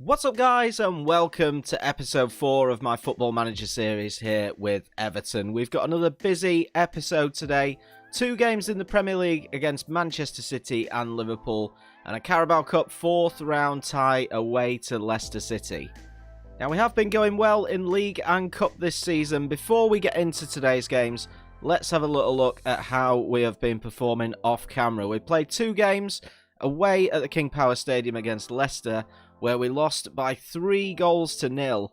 What's up, guys, and welcome to episode 4 of my Football Manager series here with Everton. We've got another busy episode today. 2 games in the Premier League against Manchester City and Liverpool, and a Carabao Cup 4th round tie away to Leicester City. Now, we have been going well in League and Cup this season. Before we get into today's games, let's have a little look at how we have been performing off camera. We played 2 games away at the King Power Stadium against Leicester, where we lost by 3-0.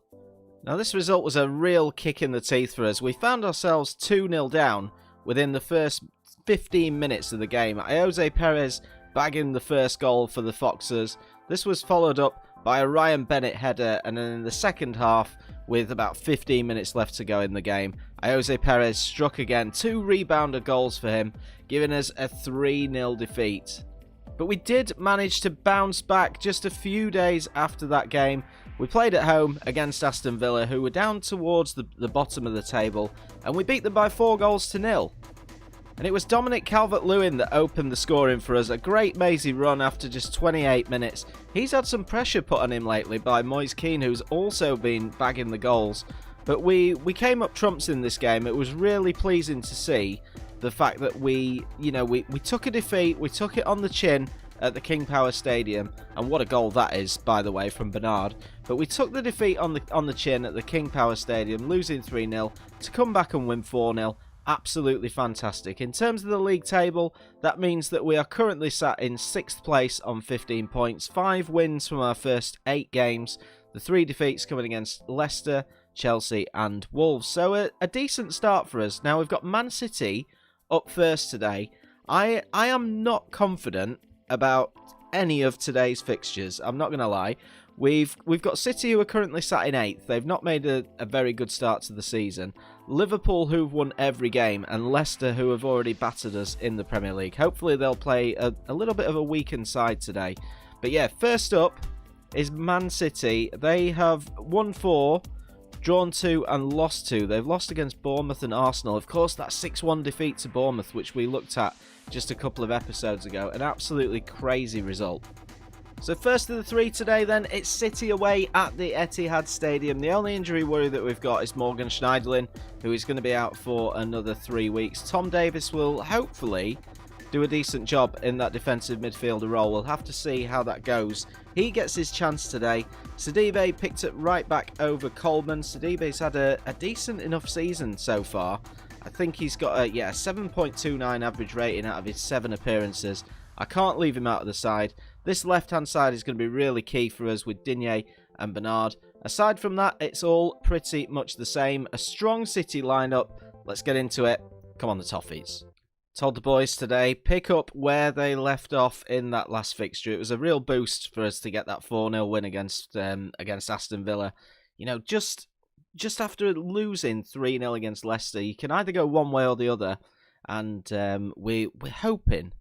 Now, this result was a real kick in the teeth for us. We found ourselves 2-0 down within the first 15 minutes of the game. Jose Perez bagging the first goal for the Foxes. This was followed up by a Ryan Bennett header, and then in the second half, with about 15 minutes left to go in the game, Jose Perez struck again. 2 rebounder goals for him, giving us a 3-0 defeat. But we did manage to bounce back just a few days after that game. We played at home against Aston Villa, who were down towards the bottom of the table, and we beat them by 4-0. And it was Dominic Calvert-Lewin that opened the scoring for us. A great mazy run after just 28 minutes. He's had some pressure put on him lately by Moise Kean, who's also been bagging the goals. But we came up trumps in this game. It was really pleasing to see the fact that we took a defeat, we took it on the chin at the King Power Stadium, and what a goal that is, by the way, from Bernard. But we took the defeat on the chin at the King Power Stadium, losing 3-0, to come back and win 4-0. Absolutely fantastic. In terms of the league table, that means that we are currently sat in 6th place on 15 points, 5 wins from our first 8 games, the 3 defeats coming against Leicester, Chelsea and Wolves. So a decent start for us. Now, we've got Man City up first today. I am not confident about any of today's fixtures. I'm not going to lie. We've got City, who are currently sat in 8th. They've not made a very good start to the season. Liverpool, who've won every game, and Leicester, who have already battered us in the Premier League. Hopefully they'll play a little bit of a weakened side today. But yeah, first up is Man City. They have won 4, drawn 2 and lost 2. They've lost against Bournemouth and Arsenal. Of course, that 6-1 defeat to Bournemouth, which we looked at just a couple of episodes ago. An absolutely crazy result. So first of the 3 today then, it's City away at the Etihad Stadium. The only injury worry that we've got is Morgan Schneiderlin, who is going to be out for another 3 weeks. Tom Davies will hopefully do a decent job in that defensive midfielder role. We'll have to see how that goes. He gets his chance today. Sidibe picked it right back over Coleman. Sidibe's had a decent enough season so far. I think he's got a 7.29 average rating out of his 7 appearances. I can't leave him out of the side. This left-hand side is going to be really key for us with Digne and Bernard. Aside from that, it's all pretty much the same. A strong City lineup. Let's get into it. Come on, the Toffees. Told the boys today, pick up where they left off in that last fixture. It was a real boost for us to get that 4-0 win against Aston Villa. You know, just after losing 3-0 against Leicester, you can either go one way or the other. And we're hoping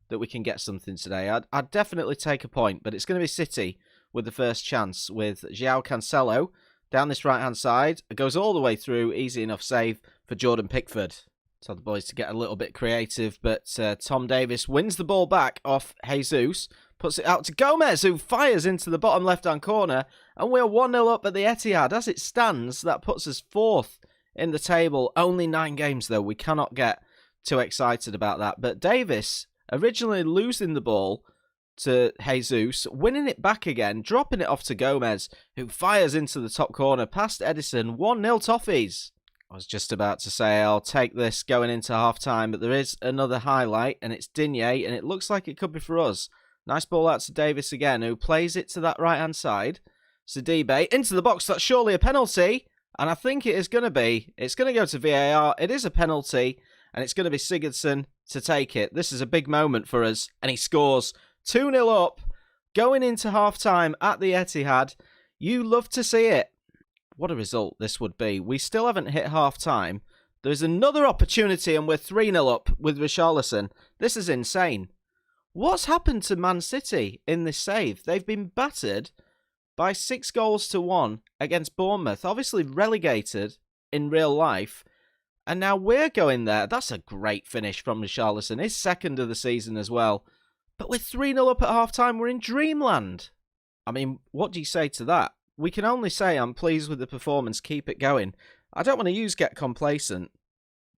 that we can get something today. I'd definitely take a point, but it's going to be City with the first chance, with João Cancelo down this right-hand side. It goes all the way through, easy enough save for Jordan Pickford. Told the boys to get a little bit creative, but Tom Davies wins the ball back off Jesus, puts it out to Gomez, who fires into the bottom left-hand corner, and we're 1-0 up at the Etihad. As it stands, that puts us 4th in the table. Only 9 games, though. We cannot get too excited about that. But Davies, originally losing the ball to Jesus, winning it back again, dropping it off to Gomez, who fires into the top corner past Edison. 1-0 Toffees. I was just about to say I'll take this going into half-time, but there is another highlight, and it's Digne, and it looks like it could be for us. Nice ball out to Davies again, who plays it to that right-hand side. Sidibe into the box. That's surely a penalty, and I think it is going to be. It's going to go to VAR. It is a penalty, and it's going to be Sigurdsson to take it. This is a big moment for us, and he scores. 2-0 up, going into half-time at the Etihad. You love to see it. What a result this would be. We still haven't hit half-time. There's another opportunity, and we're 3-0 up with Richarlison. This is insane. What's happened to Man City in this save? They've been battered by 6-1 against Bournemouth. Obviously relegated in real life. And now we're going there. That's a great finish from Richarlison. His 2nd of the season as well. But with 3-0 up at half-time, we're in dreamland. I mean, what do you say to that? We can only say I'm pleased with the performance, keep it going. I don't want to use get complacent.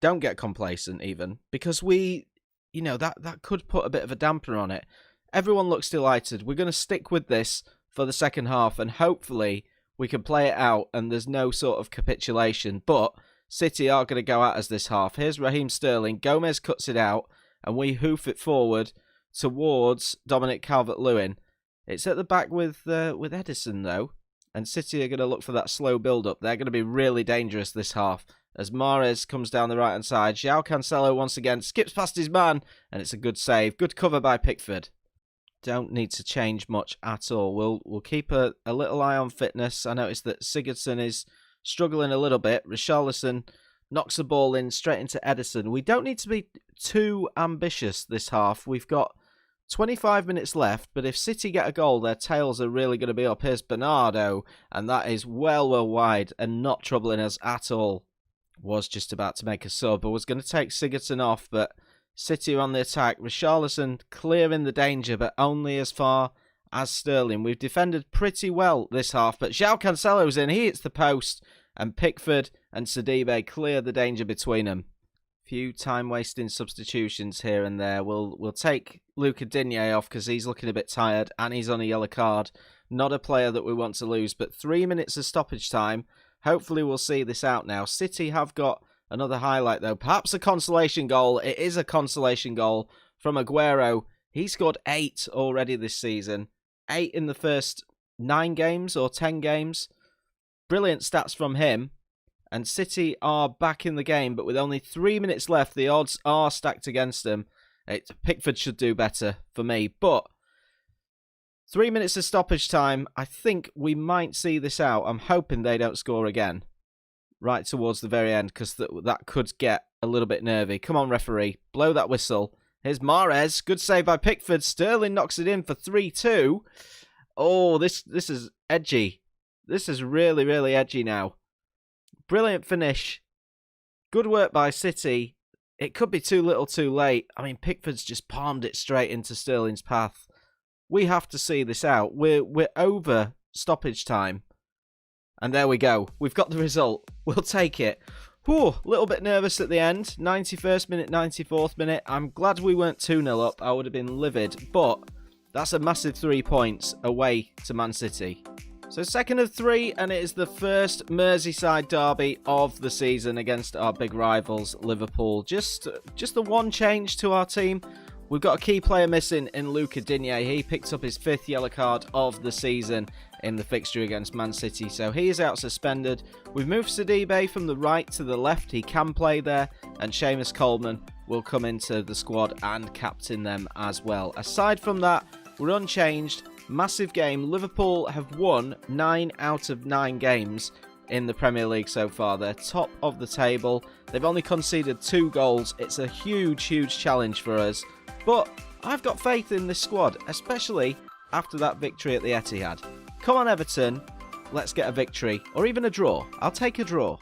Don't get complacent even, because that could put a bit of a damper on it. Everyone looks delighted. We're going to stick with this for the second half, and hopefully we can play it out and there's no sort of capitulation. But City are going to go at us this half. Here's Raheem Sterling. Gomez cuts it out, and we hoof it forward towards Dominic Calvert-Lewin. It's at the back with Edison, though, and City are going to look for that slow build-up. They're going to be really dangerous this half as Mahrez comes down the right-hand side. João Cancelo once again skips past his man, and it's a good save. Good cover by Pickford. Don't need to change much at all. We'll keep a little eye on fitness. I noticed that Sigurdsson is struggling a little bit. Richarlison knocks the ball in straight into Edison. We don't need to be too ambitious this half. We've got 25 minutes left, but if City get a goal, their tails are really going to be up. Here's Bernardo, and that is well wide and not troubling us at all. Was just about to make a sub. I was going to take Sigurdsson off, but City are on the attack. Richarlison clearing the danger, but only as far as Sterling. We've defended pretty well this half, but João Cancelo's in. He hits the post, and Pickford and Sidibe clear the danger between them. Few time-wasting substitutions here and there. We'll take Luca Digne off because he's looking a bit tired, and he's on a yellow card. Not a player that we want to lose, but 3 minutes of stoppage time. Hopefully we'll see this out now. City have got another highlight, though. Perhaps a consolation goal. It is a consolation goal from Aguero. He scored 8 already this season. 8 in the first 9 games or 10 games. Brilliant stats from him. And City are back in the game, but with only 3 minutes left, the odds are stacked against them. Pickford should do better for me, but 3 minutes of stoppage time. I think we might see this out. I'm hoping they don't score again right towards the very end, because that could get a little bit nervy. Come on, referee. Blow that whistle. Here's Mahrez. Good save by Pickford. Sterling knocks it in for 3-2. Oh, this is edgy. This is really, really edgy now. Brilliant finish. Good work by City. It could be too little too late. I mean, Pickford's just palmed it straight into Sterling's path. We have to see this out. We're over stoppage time. And there we go. We've got the result. We'll take it. Whew, a little bit nervous at the end. 91st minute, 94th minute. I'm glad we weren't 2-0 up. I would have been livid. But that's a massive 3 points away to Man City. So second of 3, and it is the first Merseyside Derby of the season against our big rivals, Liverpool. Just the one change to our team. We've got a key player missing in Luca Digne. He picked up his 5th yellow card of the season in the fixture against Man City, so he is out suspended. We've moved Sidibe from the right to the left. He can play there, and Seamus Coleman will come into the squad and captain them as well. Aside from that, we're unchanged. Massive game. Liverpool have won 9 out of 9 games in the Premier League so far. They're top of the table. They've only conceded 2 goals. It's a huge, huge challenge for us. But I've got faith in this squad, especially after that victory at the Etihad. Come on, Everton. Let's get a victory, or even a draw. I'll take a draw.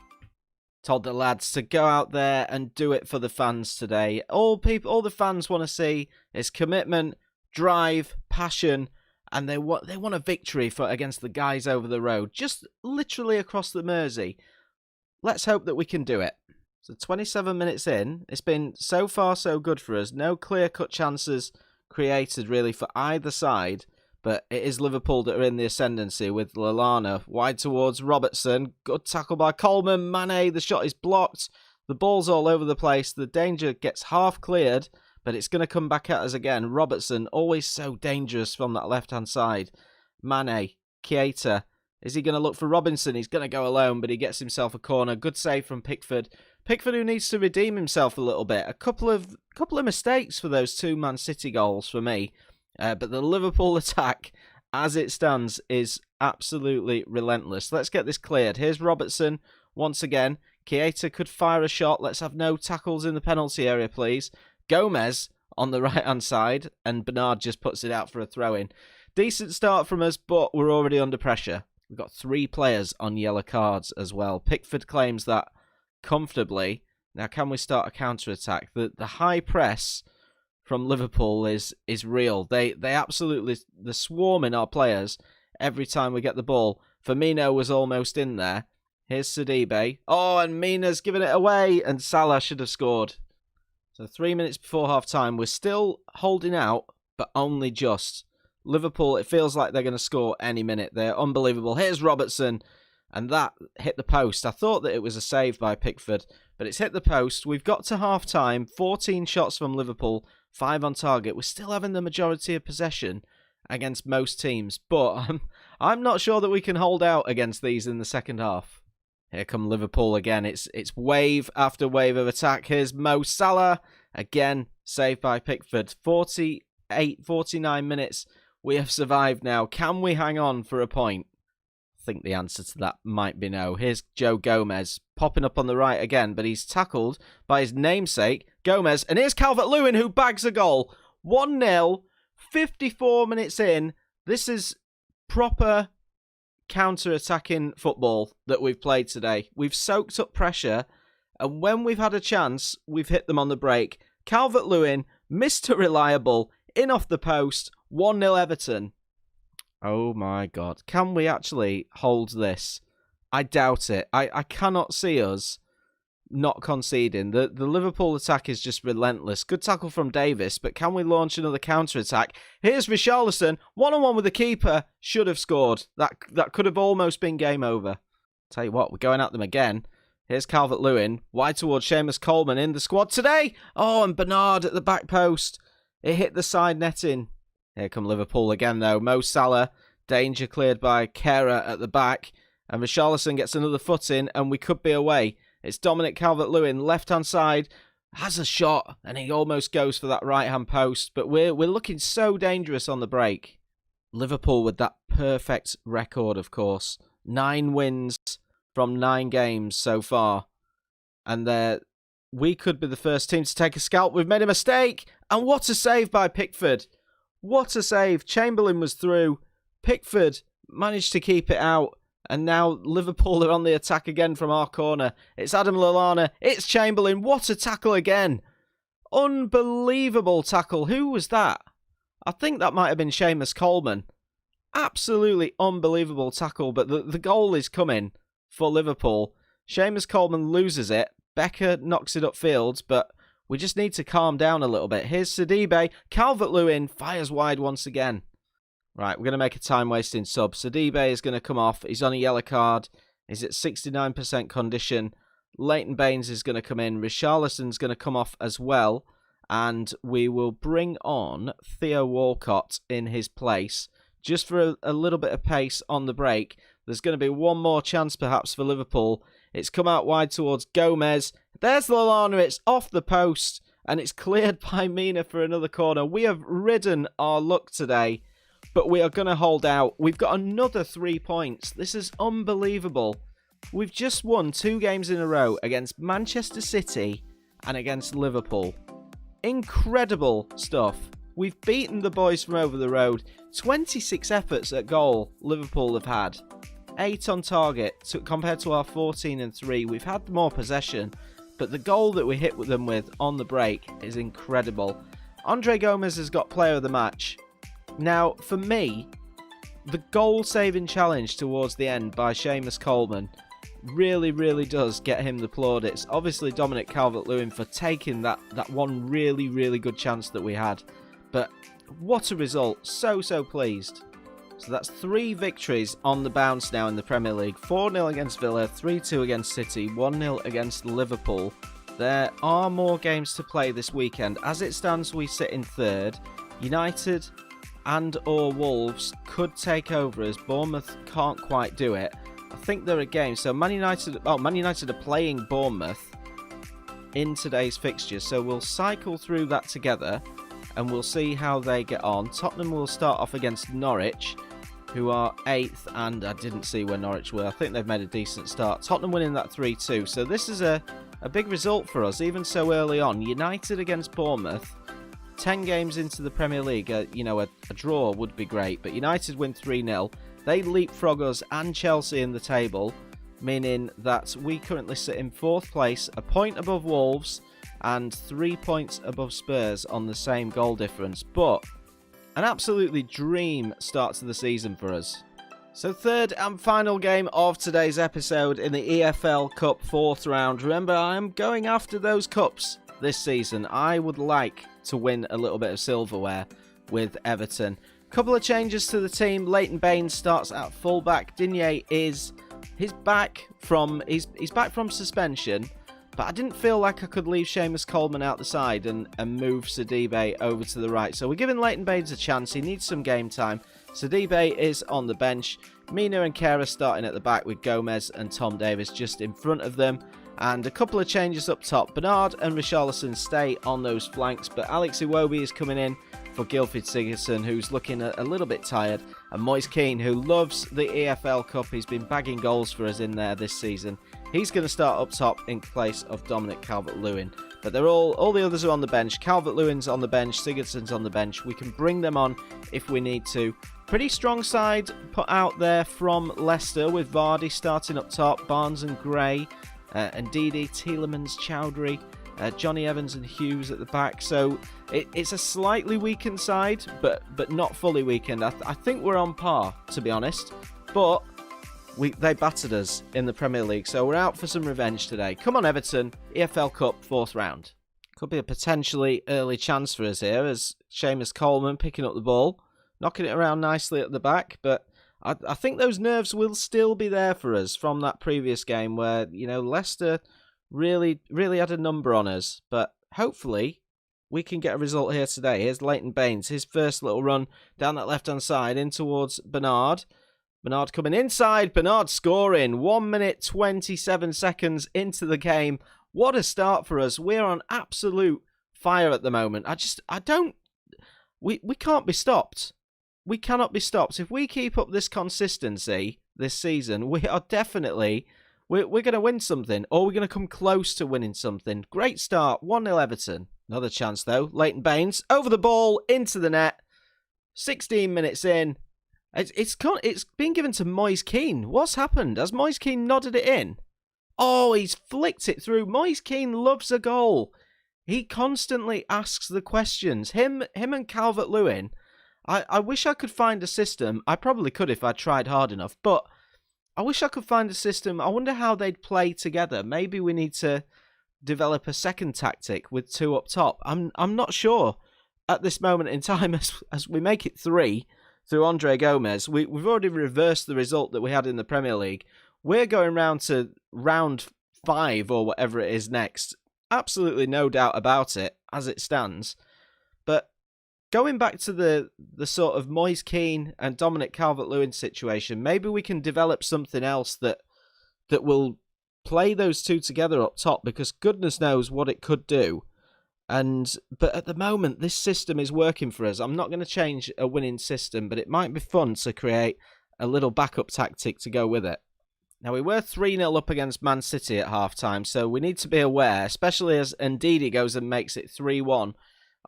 Told the lads to go out there and do it for the fans today. All the fans want to see is commitment, drive, passion, and they want a victory against the guys over the road, just literally across the Mersey. Let's hope that we can do it. So 27 minutes in, it's been so far so good for us. No clear-cut chances created really for either side, but it is Liverpool that are in the ascendancy with Lallana wide towards Robertson. Good tackle by Coleman. Mane, the shot is blocked. The ball's all over the place. The danger gets half cleared, but it's going to come back at us again. Robertson, always so dangerous from that left-hand side. Mane, Keita. Is he going to look for Robinson? He's going to go alone, but he gets himself a corner. Good save from Pickford. Pickford, who needs to redeem himself a little bit. A couple of mistakes for those 2 Man City goals for me. But the Liverpool attack, as it stands, is absolutely relentless. Let's get this cleared. Here's Robertson once again. Keita could fire a shot. Let's have no tackles in the penalty area, please. Gomez on the right-hand side, and Bernard just puts it out for a throw-in. Decent start from us, but we're already under pressure. We've got 3 players on yellow cards as well. Pickford claims that comfortably. Now, can we start a counter-attack? The high press from Liverpool is real. They absolutely, the swarm in our players. every time we get the ball. Firmino was almost in there. Here's Sidibe. Oh, and Mina's given it away, and Salah should have scored. So 3 minutes before half-time, we're still holding out, but only just. Liverpool, it feels like they're going to score any minute. They're unbelievable. Here's Robertson, and that hit the post. I thought that it was a save by Pickford, but it's hit the post. We've got to half-time, 14 shots from Liverpool, 5 on target. We're still having the majority of possession against most teams, but I'm not sure that we can hold out against these in the second half. Here come Liverpool again. It's wave after wave of attack. Here's Mo Salah. Again, saved by Pickford. 49 minutes. We have survived now. Can we hang on for a point? I think the answer to that might be no. Here's Joe Gomez popping up on the right again, but he's tackled by his namesake, Gomez. And here's Calvert-Lewin who bags a goal. 1-0, 54 minutes in. This is proper counter-attacking football that we've played today. We've soaked up pressure, and when we've had a chance, we've hit them on the break. Calvert-Lewin, Mr. Reliable, in off the post, 1-0 Everton. Oh my God. Can we actually hold this? I doubt it. I cannot see us not conceding. The Liverpool attack is just relentless. Good tackle from Davis, but can we launch another counter-attack? Here's Richarlison, one-on-one with the keeper, should have scored. That could have almost been game over. Tell you what, we're going at them again. Here's Calvert-Lewin, wide towards Seamus Coleman in the squad today. Oh, and Bernard at the back post. It hit the side netting. Here come Liverpool again, though. Mo Salah, danger cleared by Kehrer at the back. And Richarlison gets another foot in, and we could be away. It's Dominic Calvert-Lewin, left-hand side, has a shot, and he almost goes for that right-hand post. But we're looking so dangerous on the break. Liverpool with that perfect record, of course. 9 wins from 9 games so far. And we could be the first team to take a scalp. We've made a mistake. And what a save by Pickford. What a save. Chamberlain was through. Pickford managed to keep it out. And now Liverpool are on the attack again from our corner. It's Adam Lallana. It's Chamberlain. What a tackle again. Unbelievable tackle. Who was that? I think that might have been Seamus Coleman. Absolutely unbelievable tackle. But the goal is coming for Liverpool. Seamus Coleman loses it. Becker knocks it upfield. But we just need to calm down a little bit. Here's Sidibe. Calvert-Lewin fires wide once again. Right, we're going to make a time-wasting sub. Sidibe is going to come off. He's on a yellow card. He's at 69% condition. Leighton Baines is going to come in. Richarlison's going to come off as well. And we will bring on Theo Walcott in his place. Just for a little bit of pace on the break. There's going to be one more chance perhaps for Liverpool. It's come out wide towards Gomez. There's Lallana. It's off the post. And it's cleared by Mina for another corner. We have ridden our luck today. But we are going to hold out. We've got another 3 points. This is unbelievable. We've just won 2 games in a row against Manchester City and against Liverpool. Incredible stuff. We've beaten the boys from over the road. 26 efforts at goal Liverpool have had. 8 on target compared to our 14 and 3. We've had more possession. But the goal that we hit them with on the break is incredible. Andre Gomez has got player of the match. Now, for me, the goal-saving challenge towards the end by Seamus Coleman really, really does get him the plaudits. Obviously, Dominic Calvert-Lewin for taking that one really, really good chance that we had. But what a result. So pleased. So that's 3 victories on the bounce now in the Premier League. 4-0 against Villa, 3-2 against City, 1-0 against Liverpool. There are more games to play this weekend. As it stands, we sit in 3rd. United and or Wolves could take over as Bournemouth can't quite do it. I think they're a game. So Man United are playing Bournemouth in today's fixture. So we'll cycle through that together and we'll see how they get on. Tottenham will start off against Norwich, who are 8th, and I didn't see where Norwich were. I think they've made a decent start. Tottenham winning that 3-2. So this is a big result for us, even so early on. United against Bournemouth. 10 games into the Premier League, a draw would be great, but United win 3-0. They leapfrog us and Chelsea in the table, meaning that we currently sit in 4th place, a point above Wolves, and 3 points above Spurs on the same goal difference. But an absolutely dream start to the season for us. So third and final game of today's episode in the EFL Cup 4th round. Remember, I am going after those cups this season. I would like to win a little bit of silverware with Everton. Couple of changes to the team. Leighton Baines starts at fullback. Digne is back from suspension, but I didn't feel like I could leave Seamus Coleman out the side and move Sidibe over to the right. So we're giving Leighton Baines a chance. He needs some game time. Sidibe is on the bench. Mina and Kera starting at the back with Gomez and Tom Davis just in front of them. And a couple of changes up top. Bernard and Richarlison stay on those flanks, but Alex Iwobi is coming in for Gylfi Sigurdsson, who's looking a little bit tired. And Moise Kean, who loves the EFL Cup. He's been bagging goals for us in there this season. He's going to start up top in place of Dominic Calvert-Lewin. But they're all the others are on the bench. Calvert-Lewin's on the bench. Sigurdsson's on the bench. We can bring them on if we need to. Pretty strong side put out there from Leicester with Vardy starting up top. Barnes and Gray, and Ndidi, Tielemans, Chowdhury, Johnny Evans and Hughes at the back. So it's a slightly weakened side, but not fully weakened. I think we're on par, to be honest. But they battered us in the Premier League, so we're out for some revenge today. Come on, Everton. EFL Cup 4th round. Could be a potentially early chance for us here as Seamus Coleman picking up the ball, knocking it around nicely at the back. But I think those nerves will still be there for us from that previous game where, Leicester really had a number on us. But hopefully we can get a result here today. Here's Leighton Baines, his first little run down that left-hand side in towards Bernard. Bernard coming inside, Bernard scoring. 1 minute 27 seconds into the game. What a start for us. We're on absolute fire at the moment. We can't be stopped. We cannot be stopped. If we keep up this consistency this season, we are definitely, we're going to win something, or we're going to come close to winning something. Great start, 1-0 Everton. Another chance though, Leighton Baines, over the ball, into the net. 16 minutes in. It's been given to Moise Kean. What's happened? Has Moise Kean nodded it in? Oh, he's flicked it through. Moise Kean loves a goal. He constantly asks the questions. Him and Calvert-Lewin. I wish I could find a system. I probably could if I tried hard enough, but I wish I could find a system. I wonder how they'd play together. Maybe we need to develop a second tactic with two up top. I'm not sure at this moment in time as we make it 3 through Andre Gomez. We've already reversed the result that we had in the Premier League. We're going round to round 5 or whatever it is next. Absolutely no doubt about it as it stands. But going back to the sort of Moise Kean and Dominic Calvert-Lewin situation, maybe we can develop something else that will play those two together up top, because goodness knows what it could do. But at the moment, this system is working for us. I'm not going to change a winning system, but it might be fun to create a little backup tactic to go with it. Now, we were 3-0 up against Man City at half-time, so we need to be aware, especially as Ndidi goes and makes it 3-1.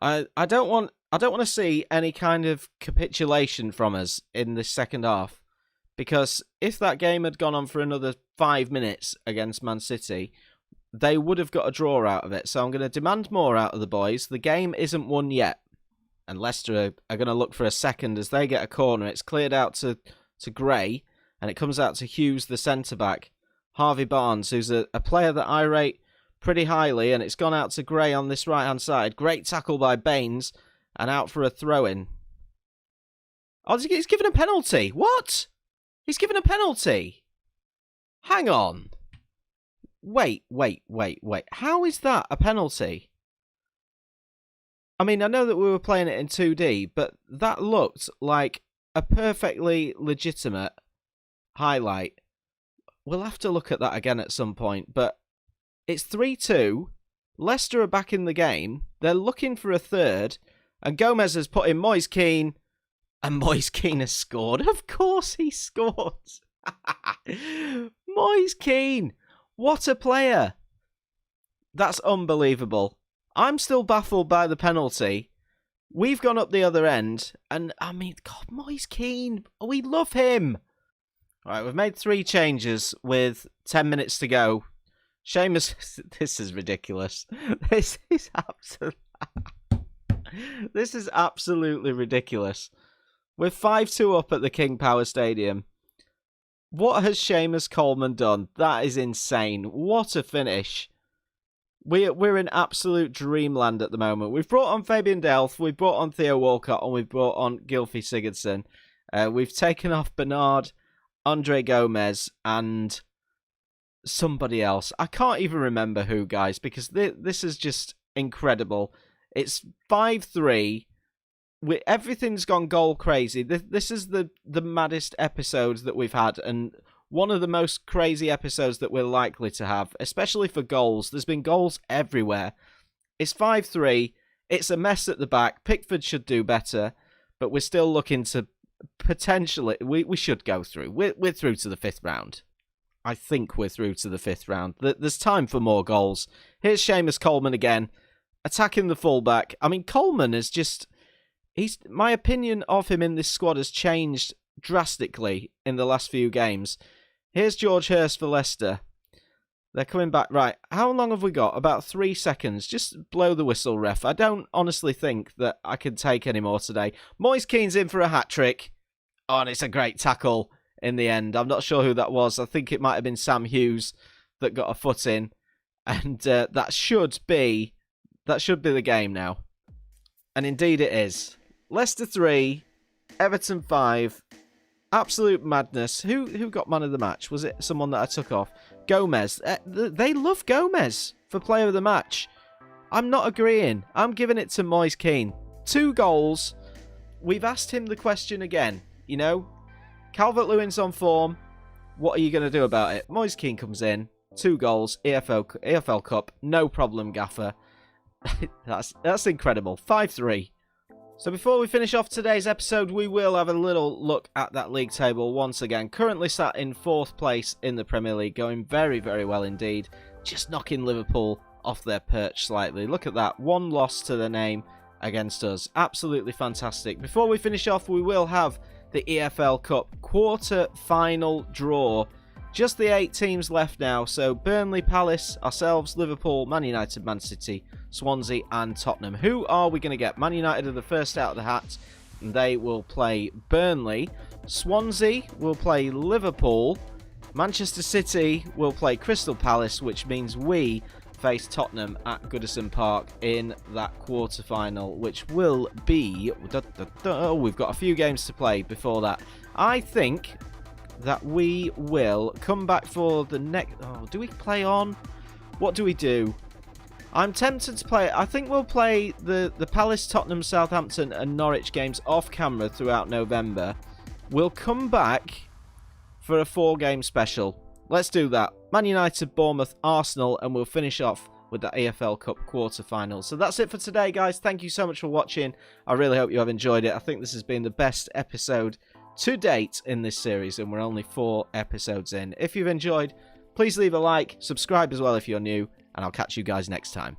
I don't want to see any kind of capitulation from us in this second half, because if that game had gone on for another 5 minutes against Man City, they would have got a draw out of it. So I'm going to demand more out of the boys. The game isn't won yet, and Leicester are going to look for a second as they get a corner. It's cleared out to Gray, and it comes out to Hughes, the centre-back. Harvey Barnes, who's a player that I rate pretty highly, and it's gone out to Gray on this right-hand side. Great tackle by Baines, and out for a throw-in. Oh, he's given a penalty. What? He's given a penalty. Hang on. Wait. How is that a penalty? I mean, I know that we were playing it in 2D, but that looked like a perfectly legitimate highlight. We'll have to look at that again at some point, but it's 3-2. Leicester are back in the game. They're looking for a third, and Gomez has put in Moise Kean, and Moise Kean has scored. Of course he scored. Moise Kean. What a player. That's unbelievable. I'm still baffled by the penalty. We've gone up the other end. And, I mean, God, Moise Kean. We love him. All right, we've made 3 changes with 10 minutes to go. Seamus, this is ridiculous. This is absolutely ridiculous. We're 5-2 up at the King Power Stadium. What has Seamus Coleman done? That is insane. What a finish. We're in absolute dreamland at the moment. We've brought on Fabian Delph, we've brought on Theo Walcott, and we've brought on Gylfi Sigurdsson. We've taken off Bernard, Andre Gomez, and somebody else. I can't even remember who, guys, because this is just incredible. It's 5-3. Everything's gone goal crazy. This is the maddest episode that we've had, and one of the most crazy episodes that we're likely to have, especially for goals. There's been goals everywhere. It's 5-3. It's a mess at the back. Pickford should do better, but we're still looking to potentially... We should go through. We're through to the 5th round. I think we're through to the 5th round. There's time for more goals. Here's Seamus Coleman again, attacking the fullback. I mean, Coleman is just... My opinion of him in this squad has changed drastically in the last few games. Here's George Hurst for Leicester. They're coming back. Right, how long have we got? About 3 seconds. Just blow the whistle, ref. I don't honestly think that I can take any more today. Moise Keane's in for a hat-trick. Oh, and it's a great tackle in the end. I'm not sure who that was. I think it might have been Sam Hughes that got a foot in. And that should be the game now. And indeed it is. Leicester 3, Everton 5. Absolute madness. Who got man of the match? Was it someone that I took off? Gomez. They love Gomez for player of the match. I'm not agreeing. I'm giving it to Moise Keane. 2 goals. We've asked him the question again. You know, Calvert-Lewin's on form. What are you going to do about it? Moise Keane comes in. 2 goals. EFL Cup. No problem, Gaffer. That's incredible. 5-3. So before we finish off today's episode, we will have a little look at that league table once again. Currently sat in 4th place in the Premier League, going very, very well indeed. Just knocking Liverpool off their perch slightly. Look at that. 1 loss to their name against us. Absolutely fantastic. Before we finish off, we will have the EFL Cup quarter-final draw. Just the 8 teams left now, so Burnley, Palace, ourselves, Liverpool, Man United, Man City, Swansea and Tottenham. Who are we going to get? Man United are the first out of the hat, and they will play Burnley. Swansea will play Liverpool. Manchester City will play Crystal Palace, which means we face Tottenham at Goodison Park in that quarter-final, which will be... We've got a few games to play before that. I think that we will come back for the next... Oh, do we play on? What do we do? I'm tempted to play... I think we'll play the Palace, Tottenham, Southampton and Norwich games off camera throughout November. We'll come back for a 4-game special. Let's do that. Man United, Bournemouth, Arsenal, and we'll finish off with the EFL Cup quarter-final. So that's it for today, guys. Thank you so much for watching. I really hope you have enjoyed it. I think this has been the best episode to date in this series, and we're only 4 episodes in. If you've enjoyed, please leave a like, subscribe as well if you're new, and I'll catch you guys next time.